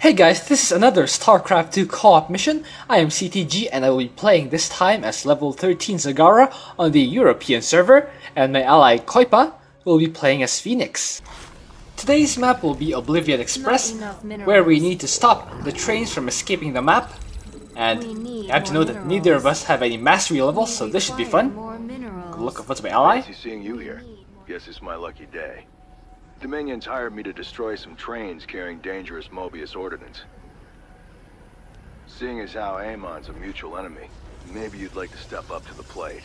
Hey guys, this is another Starcraft 2 co-op mission. I am CTG and I will be playing this time as level 13 Zagara on the European server, and my ally Koipa will be playing as Phoenix. Today's map will be Oblivion Express, where we need to stop the trains from escaping the map. And you have to know that neither of us have any mastery levels, so this should be fun. Good luck of what's my ally. Fancy seeing you here. Guess it's my lucky day. Dominion's hired me to destroy some trains carrying dangerous Mobius ordnance. Seeing as how Amon's a mutual enemy, maybe you'd like to step up to the plate.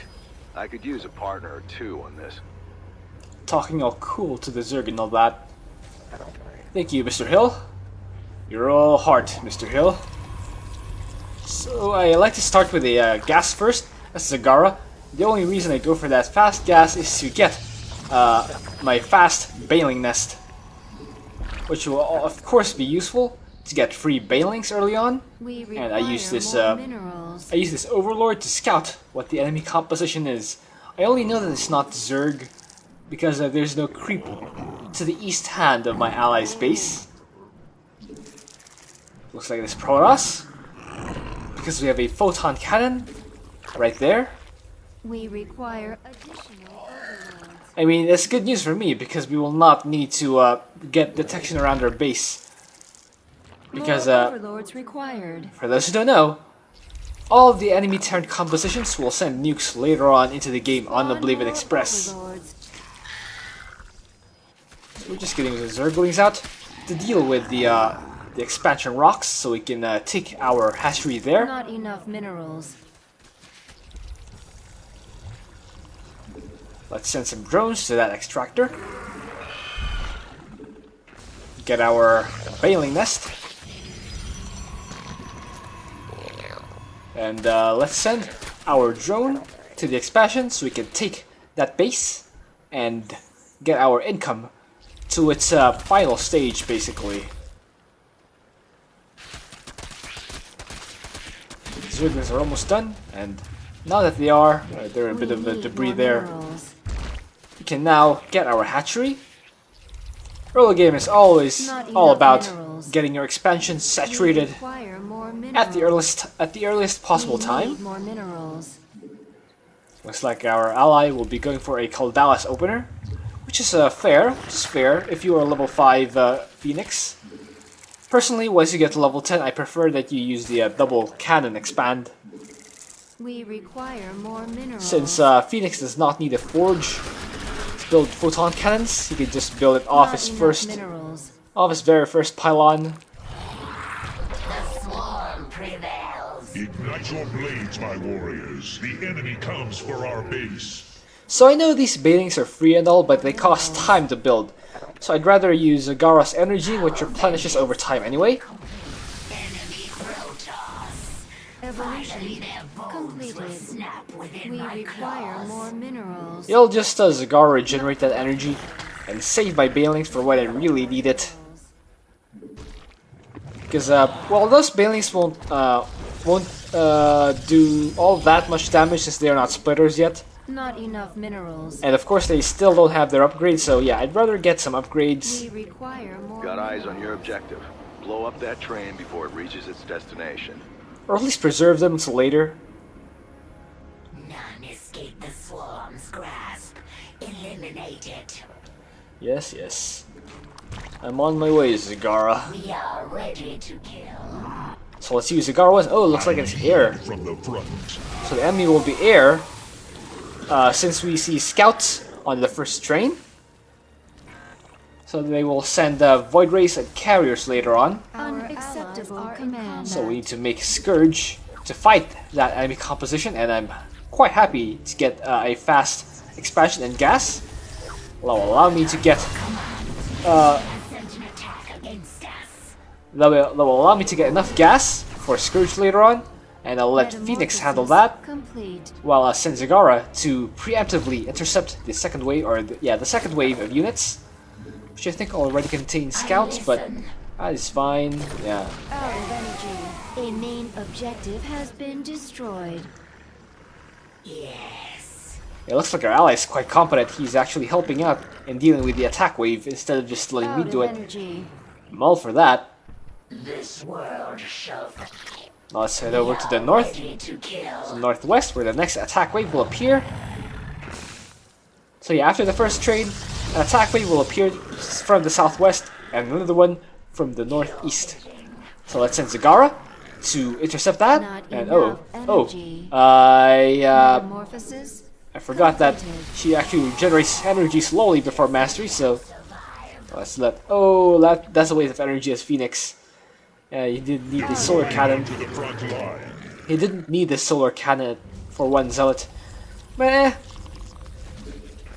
I could use a partner or two on this. Talking all cool to the Zerg and all that. Thank you, Mr. Hill. You're all heart, Mr. Hill. So I like to start with a gas first, as Zagara. The only reason I go for that fast gas is to get my fast baling nest, which will of course be useful to get free balings early on. And I use this overlord to scout what the enemy composition is. I only know that it's not Zerg because there's no creep to the east hand of my ally's base. Looks like it's Protoss, because we have a photon cannon right there. We require additional overlords. I mean, that's good news for me, because we will not need to get detection around our base. Because, overlords required. for those who don't know, all of the enemy Terran compositions will send nukes later on into the game on the Oblivion Express. Overlords. So we're just getting the Zerglings out to deal with the expansion rocks, so we can take our hatchery there. Not enough minerals. Let's send some drones to that extractor. Get our baling nest. And let's send our drone to the expansion so we can take that base and get our income to its final stage, basically. The Zerglings are almost done, and now that they are, there are a bit of debris there. Minerals. We can now get our hatchery. Early game is always Not all enough about minerals. getting your expansion saturated We require more at the minerals. earliest possible We time. need more minerals. Looks like our ally will be going for a Caldalis opener, which is fair. It's fair if you are a level 5 Phoenix. Personally, once you get to level 10, I prefer that you use the double cannon expand, We require more minerals. since Phoenix does not need a forge to build photon cannons. He can just build it off Not his enough minerals. very first pylon. Ignite your blades, my warriors. The enemy comes for our base. So I know these balings are free and all, but they cost time to build. So I'd rather use Zagara's energy, which replenishes over time anyway. Evolution completed. We require more minerals. It'll just Zagara regenerate that energy and save my balings for when I really need it. Because well, those balings won't do all that much damage since they are not splitters yet. Not enough minerals. And of course they still don't have their upgrades, so yeah, I'd rather get some upgrades. We require more Got eyes on minerals. your objective. Blow up that train before it reaches its destination. Or at least preserve them until later. None escape the swarm's grasp. Eliminate it. Yes, yes. I'm on my way, Zagara. We are ready to kill. So let's use Zagara once. Oh, it looks like it's air. From the front. So the enemy will be air, since we see scouts on the first train. So they will send Void Rays and carriers later on. Unacceptable command. So we need to make Scourge to fight that enemy composition, and I'm quite happy to get a fast expansion and gas. That will allow me to get Send an attack against us. that will allow me to get enough gas for Scourge later on, and I'll let Phoenix handle that, Complete. while I send Zagara to preemptively intercept the second wave, or the second wave of units, which I think already contains scouts, but that is fine. Yeah. Out of energy. A main objective has been destroyed. Yes. It looks like our ally is quite competent. He's actually helping out in dealing with the attack wave instead of just letting Out me do of it. energy. I'm all for that. This world shall Now let's head over to the north, ready to kill. the northwest, where the next attack wave will appear. So yeah, after the first train, an attack wave will appear from the southwest, and another one from the northeast. So let's send Zagara to intercept that. Not And enough oh, energy. I Metamorphosis forgot that completed. she actually generates energy slowly before mastery. So let's let that's a waste of energy as Phoenix. You didn't need the solar cannon. To the front line. He didn't need the solar cannon for one zealot. Meh.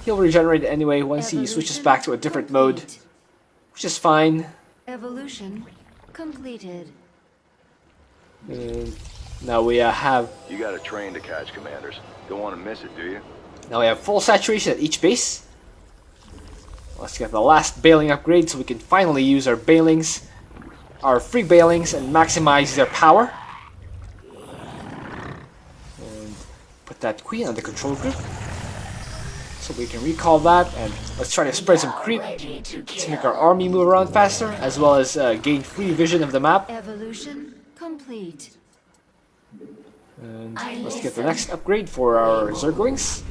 He'll regenerate anyway once he switches back to a different mode, which is fine. Evolution completed. And now we have You got a train to catch, Commanders. Don't want to miss it, do you? full saturation at each base. Let's get the last bailing upgrade so we can finally use our bailings, our free bailings, and maximize their power. And put that queen on the control group so we can recall that, and let's try to spread some creep Ready to to kill. make our army move around faster, as well as gain free vision of the map. Evolution complete. And let's get the next upgrade for our Zerglings,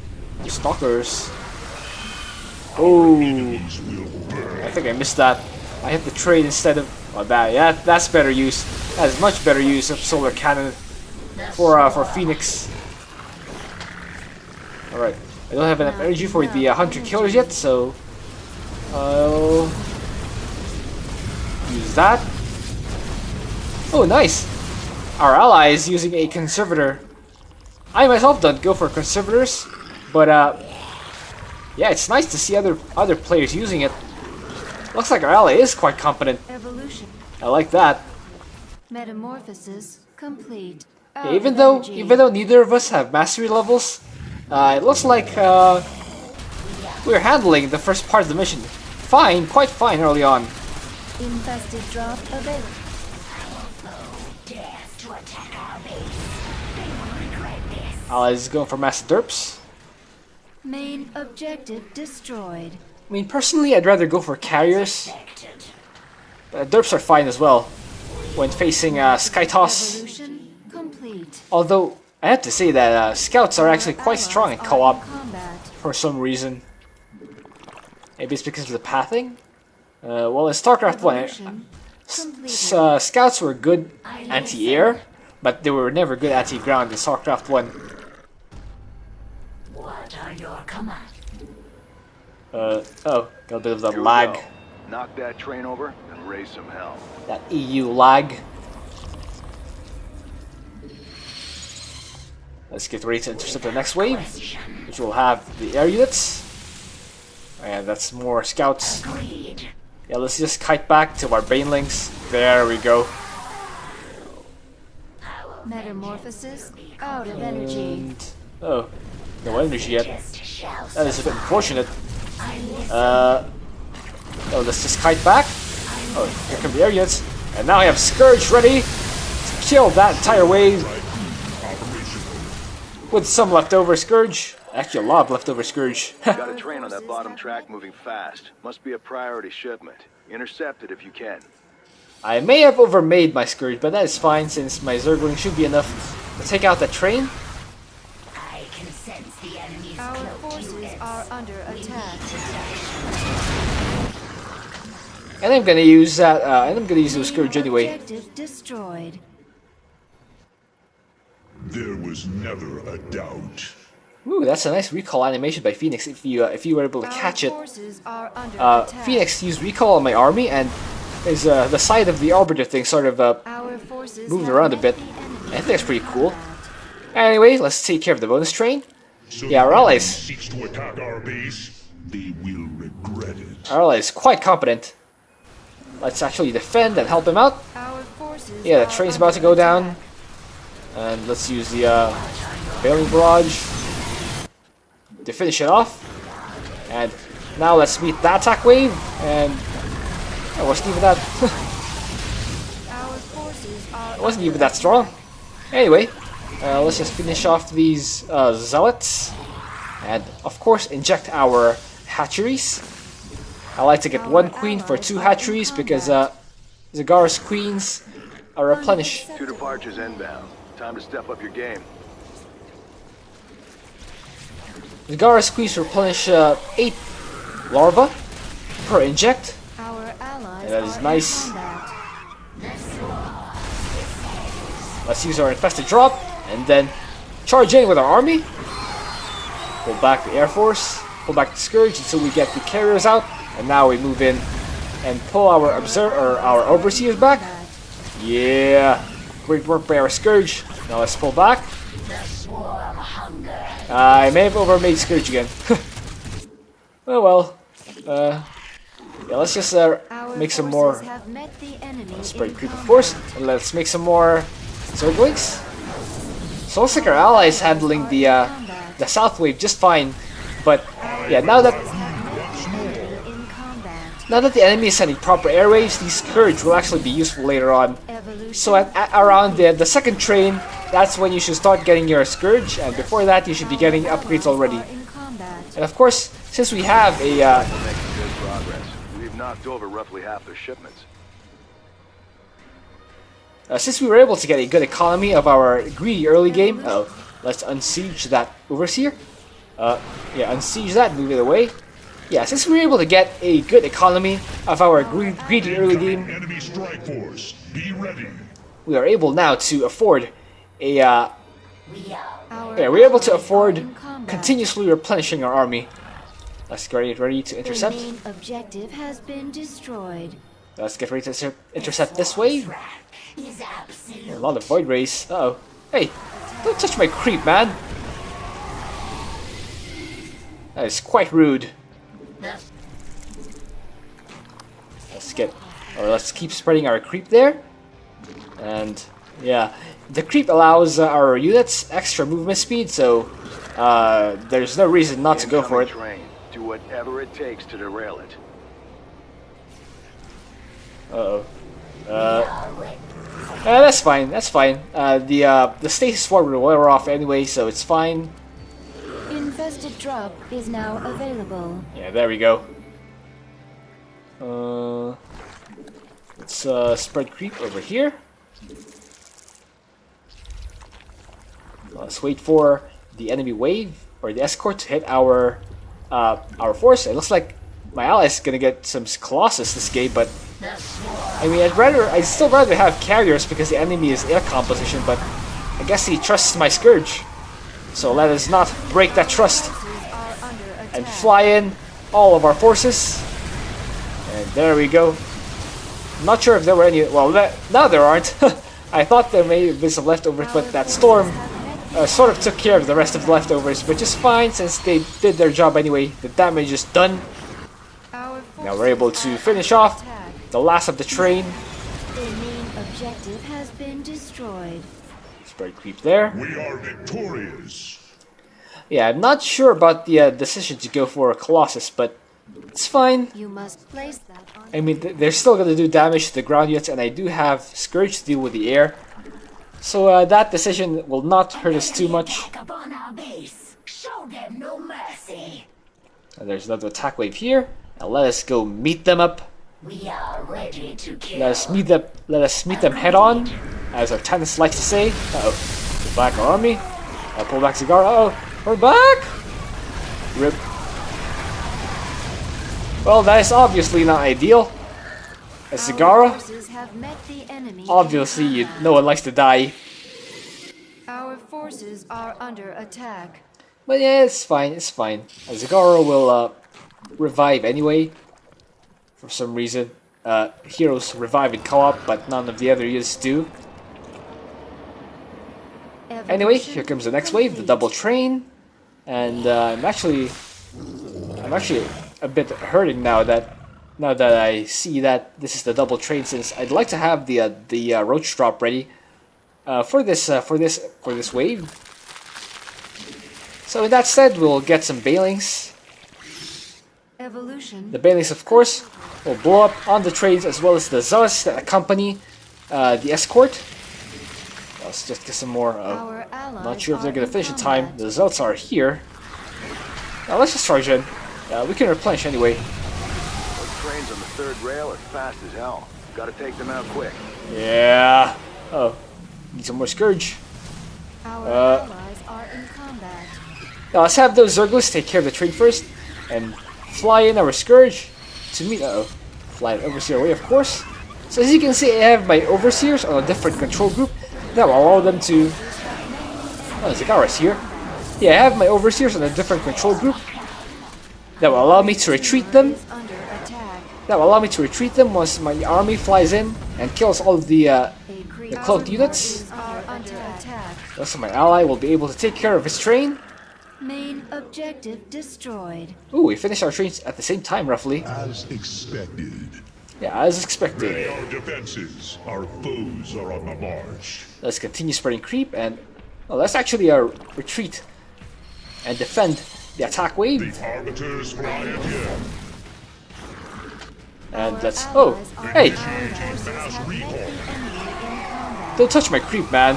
the Stalkers. Oh, Enemies will burn. I think I missed that. I hit the train instead of. Oh, that. Yeah, that's better use. That is much better use of solar cannon for Phoenix. All right, I don't have enough energy for the hunter killers yet, so I'll use that. Oh, nice. Our ally is using a conservator. I myself don't go for conservators, but yeah, it's nice to see other players using it. Looks like our ally is quite competent. Evolution. I like that. Metamorphosis complete. Yeah, even though neither of us have mastery levels, it looks like we're handling the first part of the mission fine, quite fine early on. Infested drop available. Dares to attack our base. They will regret this. Allies is going for master derps. Main objective destroyed. I mean, personally, I'd rather go for carriers. Expected. Derps are fine as well when facing Skytoss. Evolution complete. Although I have to say that scouts are actually quite strong in Allies are co-op in combat. for some reason. Maybe it's because of the pathing. Well, in Starcraft 1, Evolution completed. scouts were good anti-air, but they were never good anti-ground in Starcraft 1. What are your commands? Oh, got a bit of the Here we lag. go. Knock that train over and raise some hell. That EU lag. Let's get ready to intercept the next wave, which will have the air units. And that's more scouts. Agreed. Yeah, let's just kite back to our banelings. There we go. Metamorphosis out of energy. And oh, no energy yet. Just shall That is a bit unfortunate. I listen. Oh, let's just kite back. Oh, here come the air units. And now I have Scourge ready to kill that entire wave with some leftover Scourge. Actually, a lot of leftover Scourge. Got a train on that bottom track moving fast. Must be a priority shipment. Intercept it if you can. I may have overmade my Scourge, but that is fine since my Zergling should be enough to take out the train. I can sense the enemy's Our cloaked forces units. are under attack. And I'm gonna use that. And I'm gonna use the Scourge anyway. Objective destroyed. There was never a doubt. Ooh, that's a nice recall animation by Phoenix. If you were able to catch Our it. forces are under attack. Phoenix used recall on my army, and there's the side of the arbiter thing sort of Our forces moved have around a met bit. the enemy I think that's pretty in cool. combat. Anyway, let's take care of the bonus train. So Yeah, our if anyone allies. seeks to attack our base, they will regret it. Our ally is quite competent. Let's actually defend and help him out. Our forces Yeah, the are train's about to under go down. attack. And let's use the Bailing Barrage to finish it off. And now let's meet the attack wave. And it wasn't even that. Our forces are It wasn't even that strong. Anyway, let's just finish off these zealots. And of course, inject our hatcheries. I like to get one queen for 2 hatcheries because Zagara's queens are replenished. 2 departures inbound. Time to step up your game. Zagara's queens replenish 8 larva per inject. Our allies Yeah, that is are nice. in combat. Let's use our infested drop and then charge in with our army. Pull back the Air Force, pull back the Scourge until we get the carriers out, and now we move in and pull our our overseers back. Yeah, great work by our Scourge. Now let's pull back. I may have overmade Scourge again. Oh well. Yeah, let's just make some more spread creep, of course, and let's make some more Zerglings. So it looks like our allies handling the south wave just fine, but yeah, now that the enemy is sending proper air waves, these Scourge will actually be useful later on. So at around the second train, that's when you should start getting your Scourge, and before that you should be getting upgrades already. And of course, since we have a Making good progress. We've knocked over roughly half their shipments. since we were able to get a good economy of our greedy early game, let's unsiege that overseer. Yeah, unsiege that, move it away. Yeah, since we were able to get a good economy of our greedy early game, Enemy strike force. Be ready. we are able now to afford a Our we're able to allies are afford in combat. continuously replenishing our army. Let's get ready to The intercept. main objective has been destroyed. Let's get ready to intercept this way. Is absolute. A lot of void rays. Uh-oh. Hey, don't touch my creep, man. That is quite rude. Let's keep spreading our creep there. And yeah, the creep allows our units extra movement speed, so there's no reason not to go for it. Train. Do whatever it takes to derail it. Uh-oh. That's fine. That's fine. The stasis ward will wear off anyway, so it's fine. Infested drop is now available. Yeah, there we go. Let's spread creep over here. Let's wait for the enemy wave or the escort to hit our force. It looks like my ally is gonna get some Colossus this game, but I mean, I'd still rather have carriers because the enemy is air composition. But I guess he trusts my Scourge, so let us not break that trust and fly in all of our forces. And there we go. Not sure if there were any. Well, now there aren't. I thought there may have been some leftovers, but that storm sort of took care of the rest of the leftovers, which is fine since they did their job anyway. The damage is done. Now we're able to finish off the last of the train. The main objective has been destroyed. Spread creep there. We are victorious. Yeah, I'm not sure about the decision to go for a Colossus, but it's fine. You must place that on. I mean, they're still going to do damage to the ground units, and I do have Scourge to deal with the air. So that decision will not hurt us too much. Attack upon our base. Show them no mercy. And there's another attack wave here. Now let us go meet them up. We are ready to kill. Let us meet them head on, as our tenants like to say. Uh-oh. Pull back our army. Pull back Zagara. Uh-oh. We're back! Rip. Well, that is obviously not ideal. As Zagara, Forces have met the enemy. obviously no one likes to die. Our forces are under attack. But yeah, it's fine, it's fine. Zagara will revive anyway. For some reason. Heroes revive in co-op, but none of the other units do. Anyway, here comes the next wave, the double train. And I'm actually a bit hurting now that I see that this is the double train, since I'd like to have the roach drop ready for this wave. So with that said, we'll get some Bailings. Evolution. The Bailings, of course, will blow up on the trains as well as the Zealots that accompany the escort. Let's just get some more. Our allies Not sure if they're are gonna in finish in time. combat. The Zealots are here. Now let's just charge in. We can replenish anyway. Those trains on the third rail are fast as hell. Gotta take them out quick. Yeah. Oh, need some more Scourge. Our allies are in combat. Now let's have those Zerglings take care of the train first, and fly in our Scourge to meet. Fly an Overseer away, of course. So as you can see, I have my Overseers on a different control group that will allow them to. Oh, Zagara's here. Yeah, I have my Overseers on a different control group that will allow me to retreat them. Is under attack. That will allow me to retreat them once my army flies in and kills all of the cloaked units. Are under attack. So my ally will be able to take care of his train. Main objective destroyed. Ooh, we finished our trains at the same time, roughly. As expected. Yeah, as Ready expected. our defenses. Our foes are on the march. Let's continue spreading creep and... Oh, let's actually retreat and defend the attack wave. The arbiters fly again. And let's... Oh, hey! Initiating mass recall. Don't touch my creep, man.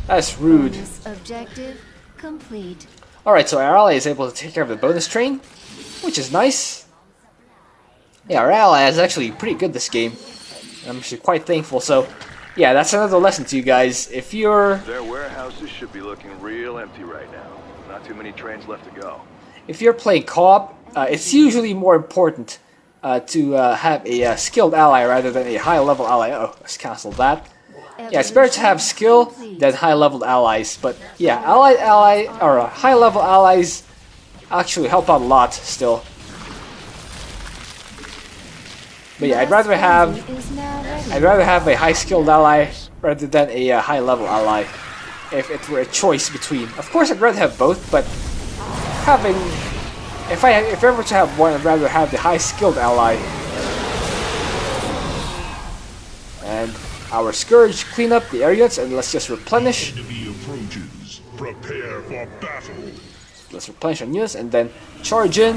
That's rude. Bonus objective complete. Alright, so our ally is able to take care of the bonus train, which is nice. Yeah, our ally is actually pretty good this game. I'm actually quite thankful, so... Yeah, that's another lesson to you guys. If you're... Their warehouses should be looking real empty right now. Not too many trains left to go. If you're playing co-op, it's usually more important to have a skilled ally rather than a high-level ally. Oh, let's cancel that. Yeah, it's better to have skill than high-level allies. But yeah, high-level allies actually help out a lot still. But yeah, I'd rather have a high-skilled ally rather than a high-level ally. If it were a choice between, of course, I'd rather have both. But having, if ever to have one, I'd rather have the high-skilled ally. And our Scourge clean up the areas, and let's just replenish. Enemy approaches. Prepare for battle. Let's replenish our units and then charge in.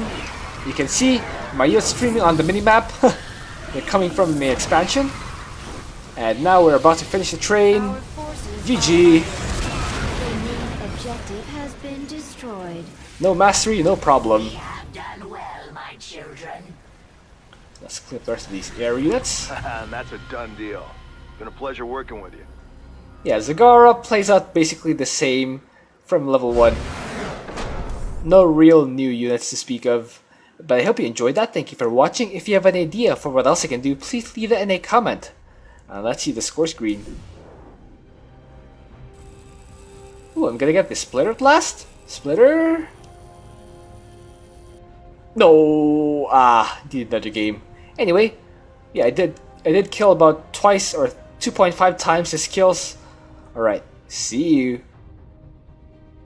You can see my units streaming on the minimap. They're coming from the expansion. And now we're about to finish the train. Our forces GG. The main objective has been destroyed. No mastery, no problem. You have done well, my children. Let's clean up the rest of these air units. And that's a done deal. Been a pleasure working with you. Yeah, Zagara plays out basically the same from level 1. No real new units to speak of. But I hope you enjoyed that. Thank you for watching. If you have an idea for what else I can do, please leave it in a comment. Let's see the score screen. Ooh, I'm gonna get the splitter at last. Splitter. No, did another game. Anyway, yeah, I did kill about twice or 2.5 times his kills. Alright, see you.